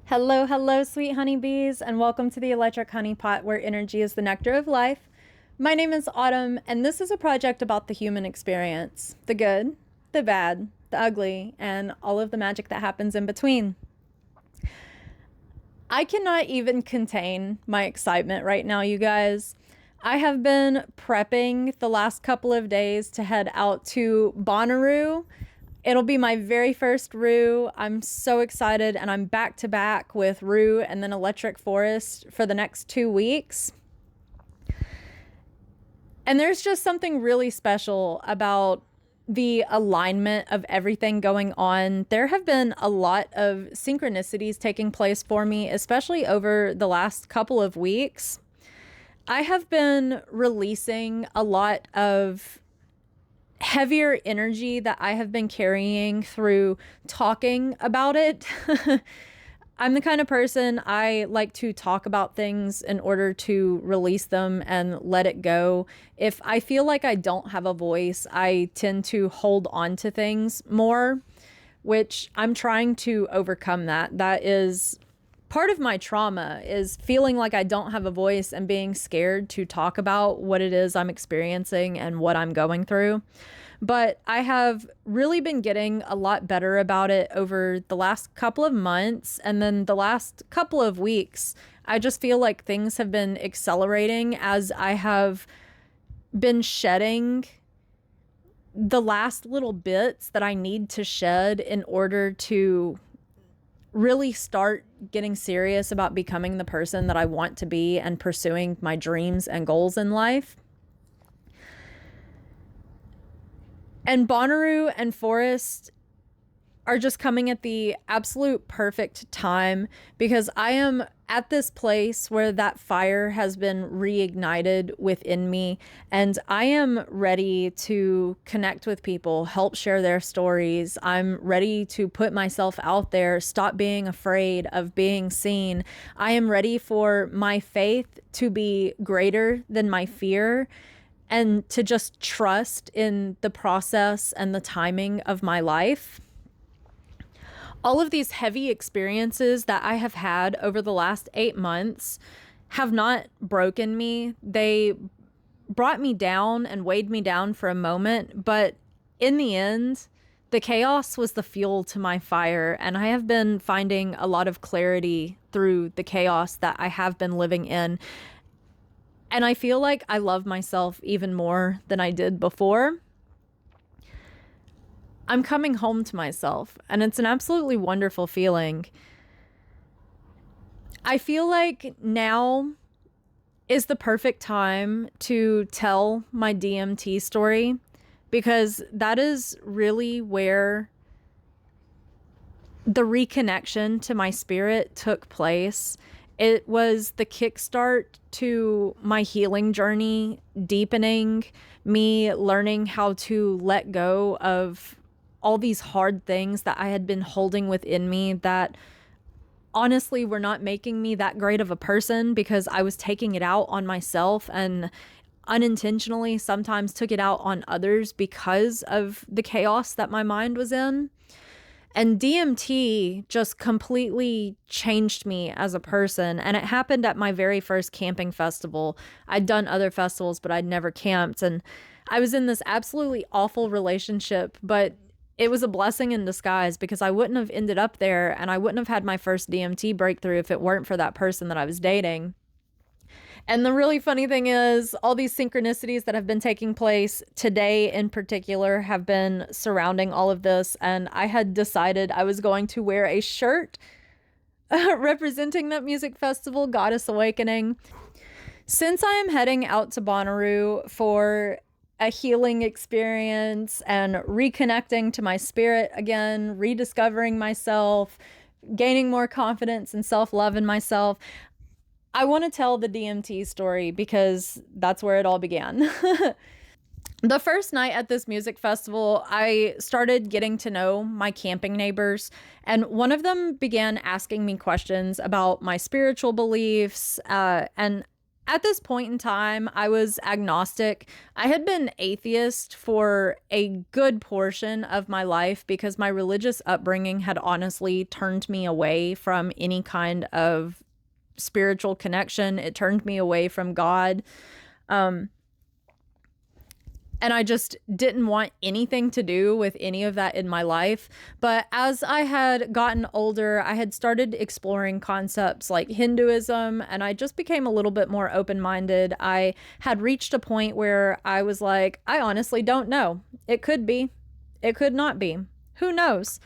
Hello, hello, sweet honeybees, and welcome to the Electric Honey Pot, where energy is the nectar of life. My name is Autumn, and this is a project about the human experience, the good, the bad, the ugly, and all of the magic that happens in between. I cannot even contain my excitement right now, you guys. I have been prepping the last couple of days to head out to Bonnaroo. It'll be my very first Rue. I'm so excited, and I'm back to back with Rue and then Electric Forest for the next 2 weeks. And there's just something really special about the alignment of everything going on. There have been a lot of synchronicities taking place for me, especially over the last couple of weeks. I have been releasing a lot of heavier energy that I have been carrying through talking about it. I'm the kind of person, I like to talk about things in order to release them and let it go. If I feel like I don't have a voice, I tend to hold on to things more, which I'm trying to overcome that. That is part of my trauma, is feeling like I don't have a voice and being scared to talk about what it is I'm experiencing and what I'm going through. But I have really been getting a lot better about it over the last couple of months. And then the last couple of weeks, I just feel like things have been accelerating as I have been shedding the last little bits that I need to shed in order to really start getting serious about becoming the person that I want to be and pursuing my dreams and goals in life. And Bonnaroo and Forest are just coming at the absolute perfect time, because I am at this place where that fire has been reignited within me, and I am ready to connect with people, help share their stories. I'm ready to put myself out there, stop being afraid of being seen. I am ready for my faith to be greater than my fear, and to just trust in the process and the timing of my life. All of these heavy experiences that I have had over the last 8 months have not broken me. They brought me down and weighed me down for a moment, but in the end, the chaos was the fuel to my fire, and I have been finding a lot of clarity through the chaos that I have been living in. And I feel like I love myself even more than I did before. I'm coming home to myself, and it's an absolutely wonderful feeling. I feel like now is the perfect time to tell my DMT story, because that is really where the reconnection to my spirit took place. It was the kickstart to my healing journey, deepening me, learning how to let go of all these hard things that I had been holding within me that honestly were not making me that great of a person, because I was taking it out on myself and unintentionally sometimes took it out on others because of the chaos that my mind was in. And DMT just completely changed me as a person. And it happened at my very first camping festival. I'd done other festivals, but I'd never camped. And I was in this absolutely awful relationship, but it was a blessing in disguise, because I wouldn't have ended up there, and I wouldn't have had my first DMT breakthrough if it weren't for that person that I was dating. And the really funny thing is, all these synchronicities that have been taking place today in particular have been surrounding all of this. And I had decided I was going to wear a shirt representing that music festival, Goddess Awakening. Since I am heading out to Bonnaroo for a healing experience and reconnecting to my spirit again, rediscovering myself, gaining more confidence and self-love in myself, I want to tell the DMT story, because that's where it all began. The first night at this music festival, I started getting to know my camping neighbors, and one of them began asking me questions about my spiritual beliefs, and At this point in time, I was agnostic. I had been atheist for a good portion of my life because my religious upbringing had honestly turned me away from any kind of spiritual connection. It turned me away from God. Um, and I just didn't want anything to do with any of that in my life. But as I had gotten older, I had started exploring concepts like Hinduism, and I just became a little bit more open-minded. I had reached a point where I was like, I honestly don't know. It could be. It could not be. Who knows?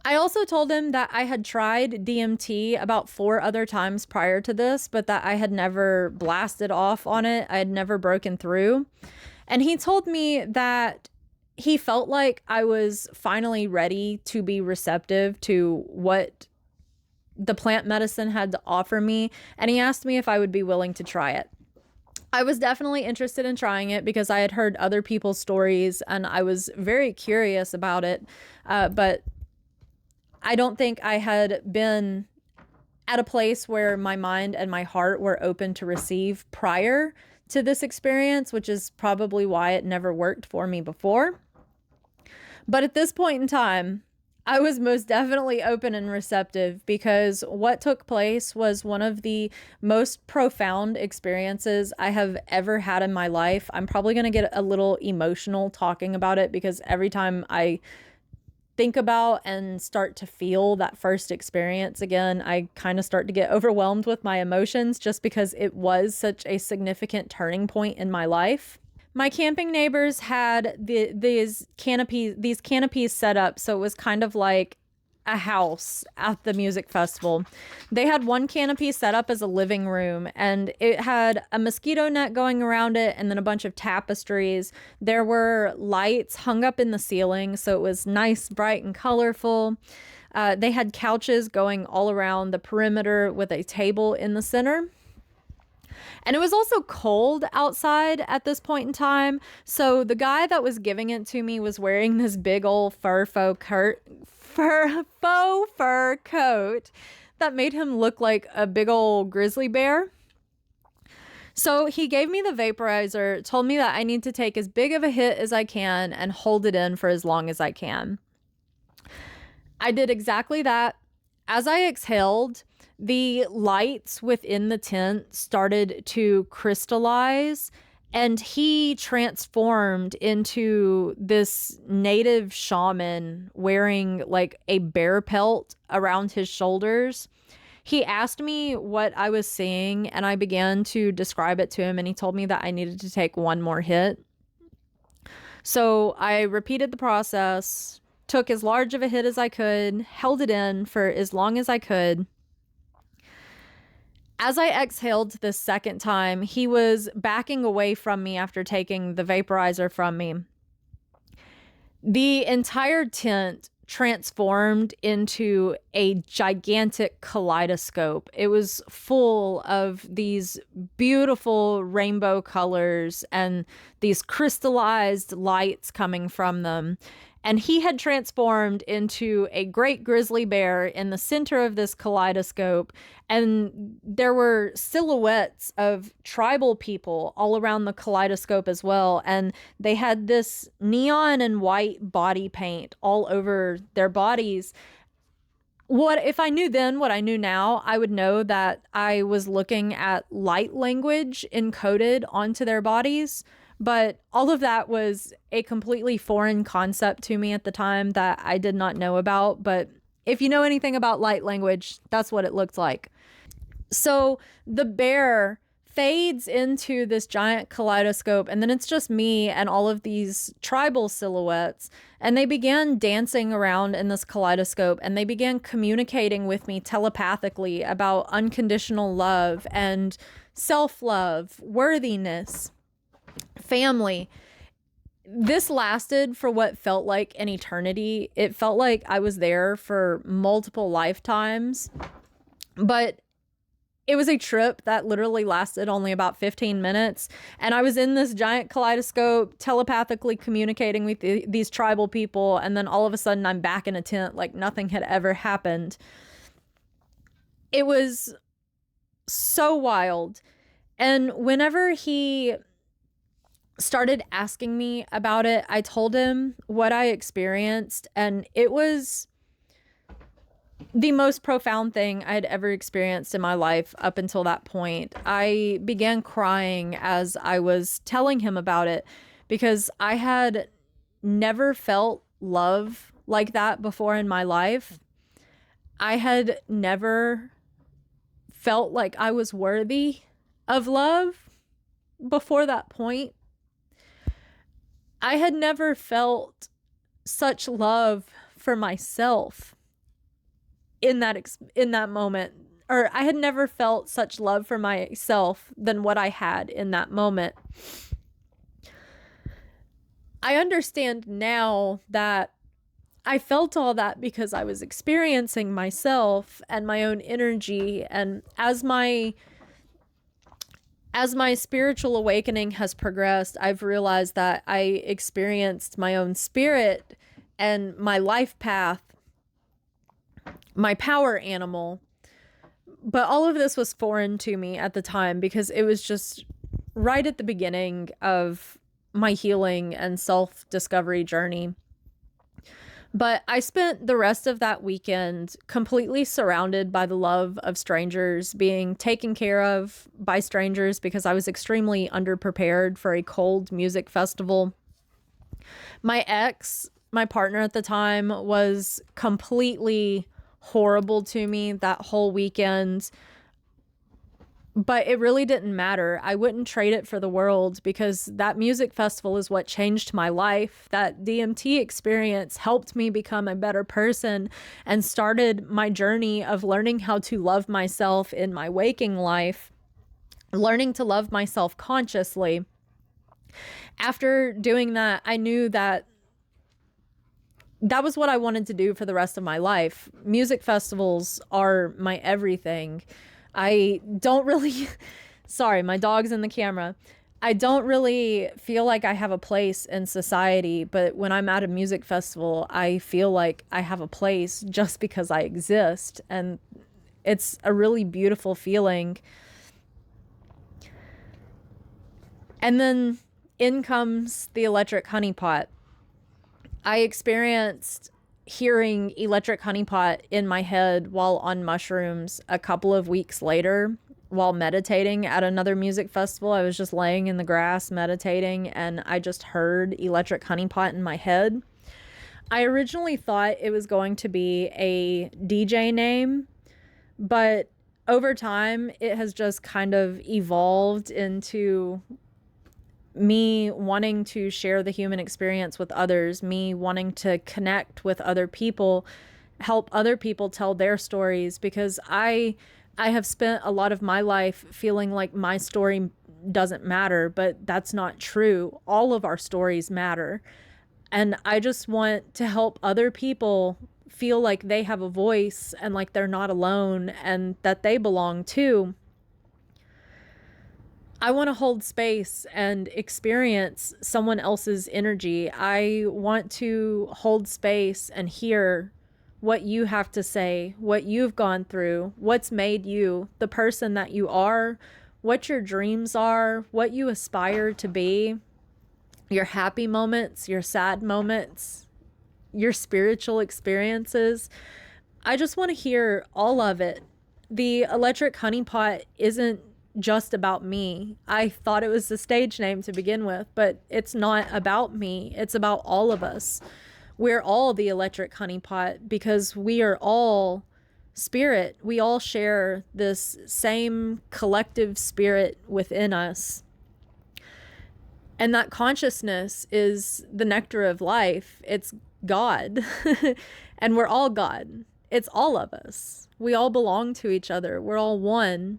I also told him that I had tried DMT about 4 other times prior to this, but that I had never blasted off on it. I had never broken through. And he told me that he felt like I was finally ready to be receptive to what the plant medicine had to offer me. And he asked me if I would be willing to try it. I was definitely interested in trying it because I had heard other people's stories and I was very curious about it. But I don't think I had been at a place where my mind and my heart were open to receive prior to this experience, which is probably why it never worked for me before. But at this point in time, I was most definitely open and receptive because what took place was one of the most profound experiences I have ever had in my life. I'm probably going to get a little emotional talking about it because every time I think about and start to feel that first experience again, I kind of start to get overwhelmed with my emotions just because it was such a significant turning point in my life. My camping neighbors had these canopies set up, so it was kind of like a house at the music festival. They had one canopy set up as a living room, and it had a mosquito net going around it and then a bunch of tapestries. There were lights hung up in the ceiling, so it was nice, bright, and colorful. They had couches going all around the perimeter with a table in the center. And it was also cold outside at this point in time. So the guy that was giving it to me was wearing this big old faux fur coat that made him look like a big old grizzly bear. So he gave me the vaporizer, told me that I need to take as big of a hit as I can and hold it in for as long as I can. I did exactly that. As I exhaled, the lights within the tent started to crystallize, and he transformed into this native shaman wearing like a bear pelt around his shoulders. He asked me what I was seeing, and I began to describe it to him, and he told me that I needed to take one more hit. So I repeated the process, took as large of a hit as I could, held it in for as long as I could. As I exhaled this second time, he was backing away from me after taking the vaporizer from me. The entire tent transformed into a gigantic kaleidoscope. It was full of these beautiful rainbow colors and these crystallized lights coming from them. And he had transformed into a great grizzly bear in the center of this kaleidoscope. And there were silhouettes of tribal people all around the kaleidoscope as well. And they had this neon and white body paint all over their bodies. What if I knew then what I knew now, I would know that I was looking at light language encoded onto their bodies. But all of that was a completely foreign concept to me at the time that I did not know about. But if you know anything about light language, that's what it looked like. So the bear fades into this giant kaleidoscope, and then it's just me and all of these tribal silhouettes. And they began dancing around in this kaleidoscope, and they began communicating with me telepathically about unconditional love and self-love, worthiness, family. This lasted for what felt like an eternity. It felt like I was there for multiple lifetimes, but it was a trip that literally lasted only about 15 minutes. And I was in this giant kaleidoscope telepathically communicating with these tribal people. And then all of a sudden I'm back in a tent like nothing had ever happened. It was so wild. And whenever he started asking me about it, I told him what I experienced, and it was the most profound thing I'd ever experienced in my life up until that point. I began crying as I was telling him about it because I had never felt love like that before in my life. I had never felt like I was worthy of love before that point. I had never felt such love for myself in that moment, or I had never felt such love for myself than what I had in that moment. I understand now that I felt all that because I was experiencing myself and my own energy, and as my spiritual awakening has progressed, I've realized that I experienced my own spirit and my life path, my power animal. But all of this was foreign to me at the time because it was just right at the beginning of my healing and self-discovery journey. But I spent the rest of that weekend completely surrounded by the love of strangers, being taken care of by strangers because I was extremely underprepared for a cold music festival. My ex, my partner at the time, was completely horrible to me that whole weekend. But it really didn't matter. I wouldn't trade it for the world because that music festival is what changed my life. That DMT experience helped me become a better person and started my journey of learning how to love myself in my waking life, learning to love myself consciously. After doing that, I knew that that was what I wanted to do for the rest of my life. Music festivals are my everything. I don't really, sorry, my dog's in the camera. I don't really feel like I have a place in society, but when I'm at a music festival, I feel like I have a place just because I exist. And it's a really beautiful feeling. And then in comes the electric honeypot. I experienced hearing electric honeypot in my head while on mushrooms a couple of weeks later while meditating at another music festival. I was just laying in the grass meditating and I just heard electric honeypot in my head. I originally thought it was going to be a DJ name, but over time it has just kind of evolved into me wanting to share the human experience with others, me wanting to connect with other people, help other people tell their stories, because I have spent a lot of my life feeling like my story doesn't matter, but that's not true. All of our stories matter. And I just want to help other people feel like they have a voice and like they're not alone and that they belong too. I want to hold space and experience someone else's energy. I want to hold space and hear what you have to say, what you've gone through, what's made you the person that you are, what your dreams are, what you aspire to be, your happy moments, your sad moments, your spiritual experiences. I just want to hear all of it. The electric honeypot isn't just about me. I thought it was the stage name to begin with, but it's not about me. It's about all of us. We're all the electric honeypot because we are all spirit. We all share this same collective spirit within us. And that consciousness is the nectar of life. It's God. And we're all God. It's all of us. We all belong to each other. We're all one.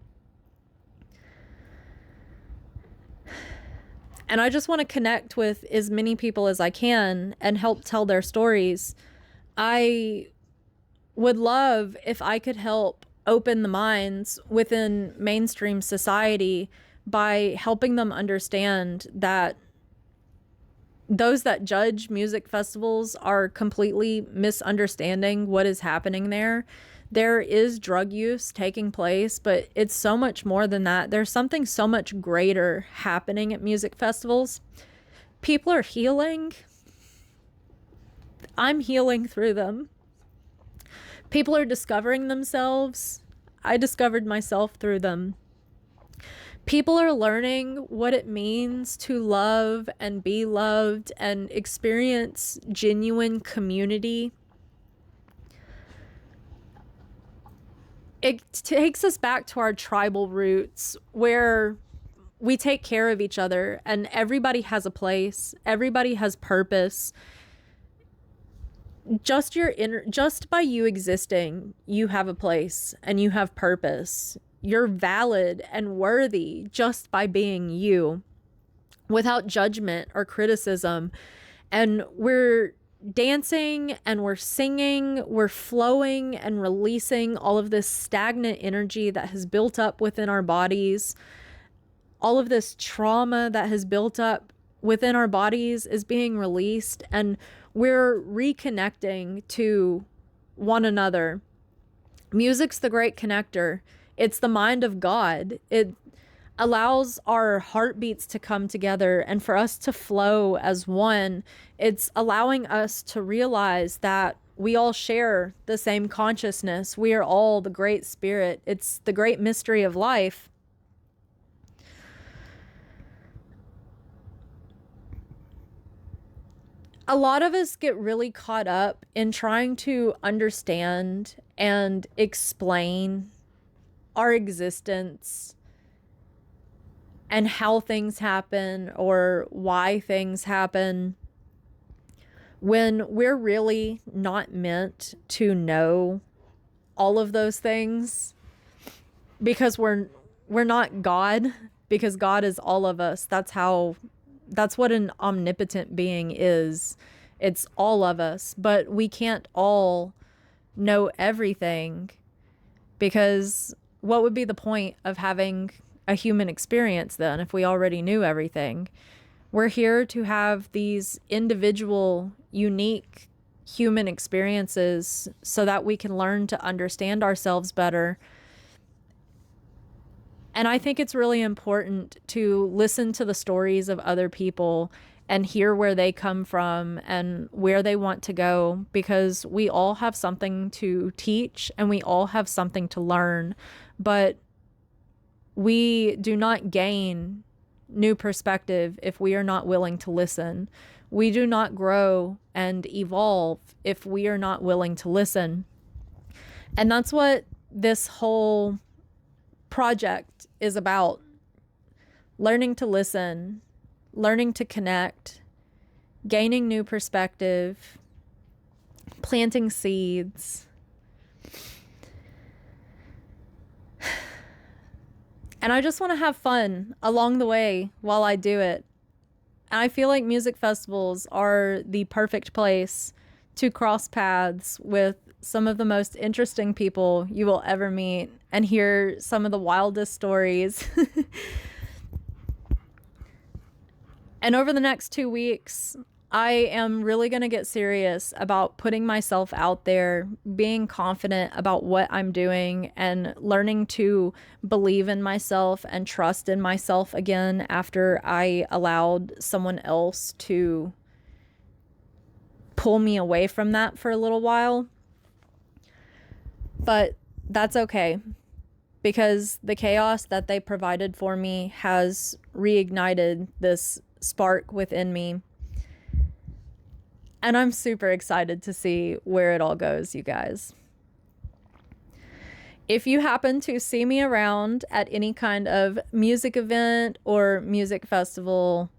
And I just want to connect with as many people as I can and help tell their stories. I would love if I could help open the minds within mainstream society by helping them understand that those that judge music festivals are completely misunderstanding what is happening there. There is drug use taking place, but it's so much more than that. There's something so much greater happening at music festivals. People are healing. I'm healing through them. People are discovering themselves. I discovered myself through them. People are learning what it means to love and be loved and experience genuine community. It takes us back to our tribal roots where we take care of each other and everybody has a place, everybody has purpose. Just by you existing, you have a place and you have purpose. You're valid and worthy just by being you, without judgment or criticism. And we're dancing and we're singing, we're flowing and releasing all of this stagnant energy that has built up within our bodies. All of this trauma that has built up within our bodies is being released, and we're reconnecting to one another. Music's the great connector. It's the mind of God. It allows our heartbeats to come together and for us to flow as one. It's allowing us to realize that we all share the same consciousness. We are all the great spirit. It's the great mystery of life. A lot of us get really caught up in trying to understand and explain our existence and how things happen or why things happen, when we're really not meant to know all of those things, because we're not God, because God is all of us. That's what an omnipotent being is. It's all of us, but we can't all know everything, because what would be the point of having a human experience then if we already knew everything? We're here to have these individual, unique human experiences so that we can learn to understand ourselves better. And I think it's really important to listen to the stories of other people and hear where they come from and where they want to go, because we all have something to teach and we all have something to learn, but we do not gain new perspective if we are not willing to listen. We do not grow and evolve if we are not willing to listen. And that's what this whole project is about. Learning to listen, learning to connect, gaining new perspective, planting seeds. And I just want to have fun along the way while I do it. And I feel like music festivals are the perfect place to cross paths with some of the most interesting people you will ever meet and hear some of the wildest stories. And over the next 2 weeks, I am really going to get serious about putting myself out there, being confident about what I'm doing, and learning to believe in myself and trust in myself again after I allowed someone else to pull me away from that for a little while. But that's okay, because the chaos that they provided for me has reignited this spark within me. And I'm super excited to see where it all goes, you guys. If you happen to see me around at any kind of music event or music festival,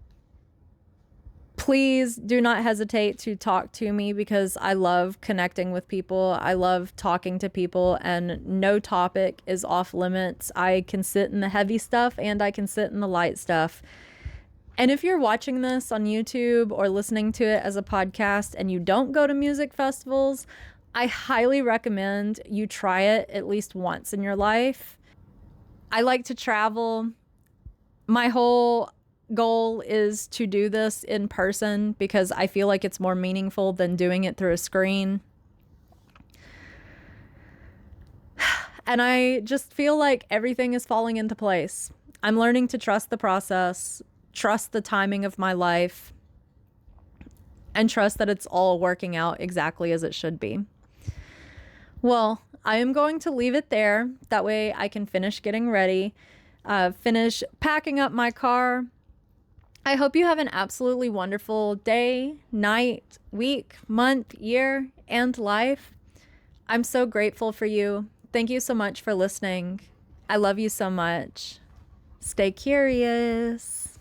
please do not hesitate to talk to me, because I love connecting with people. I love talking to people, and no topic is off limits. I can sit in the heavy stuff and I can sit in the light stuff. And if you're watching this on YouTube or listening to it as a podcast and you don't go to music festivals, I highly recommend you try it at least once in your life. I like to travel. My whole goal is to do this in person because I feel like it's more meaningful than doing it through a screen. And I just feel like everything is falling into place. I'm learning to trust the process, trust the timing of my life, and trust that it's all working out exactly as it should be. Well, I am going to leave it there. That way I can finish getting ready, finish packing up my car. I hope you have an absolutely wonderful day, night, week, month, year, and life. I'm so grateful for you. Thank you so much for listening. I love you so much. Stay curious.